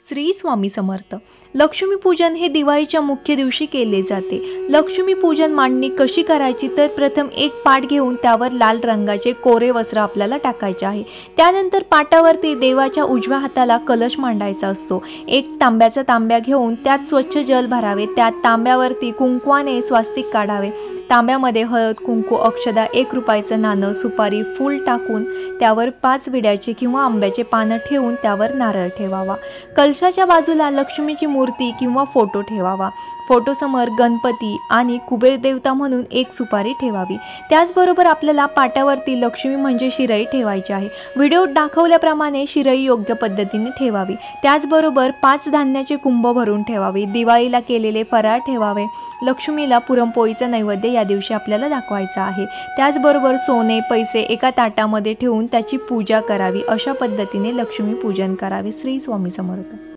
श्री स्वामी समर्थ। लक्ष्मीपूजन हे दिवाळीच्या मुख्य दिवशी केले जाते। लक्ष्मीपूजन मांडणी कशी करायची तर प्रथम एक पाट घेऊन त्यावर लाल रंगाचे कोरे वस्त्र आपल्याला टाकायचे आहे। त्यानंतर पाटावरती देवाच्या उजव्या हाताला कलश मांडायचा असतो। एक तांब्याचा तांब्या घेऊन त्यात स्वच्छ जल भरावे। त्यात तांब्यावरती कुंकवाने स्वास्तिक काढावे। तांब्यामध्ये हळद, कुंकू, अक्षदा, 1 रुपयाचं नाणं, सुपारी, फूल टाकून त्यावर 5 विड्याचे किंवा आंब्याचे पानं ठेवून त्यावर नारळ ठेवावा। कलशाच्या बाजूला लक्ष्मीची मूर्ती किंवा फोटो ठेवावा। फोटोसमोर गणपती आणि कुबेर देवता म्हणून 1 सुपारी ठेवावी। त्याचबरोबर आपल्याला पाटावरती लक्ष्मी म्हणजे शिराई ठेवायची आहे। व्हिडिओत दाखवल्याप्रमाणे शिराई योग्य पद्धतीने ठेवावी। त्याचबरोबर 5 धान्याचे कुंभ भरून ठेवावे। दिवाळीला केलेले फराळ ठेवावे। लक्ष्मीला पुरणपोळीचा नैवेद्य या दिवशी आपल्याला दाखवायचा आहे। त्याचबरोबर सोने, पैसे एका ताटामध्ये ठेवून त्याची पूजा करावी। अशा पद्धतीने लक्ष्मी पूजन करावे। श्री स्वामी समर्थ।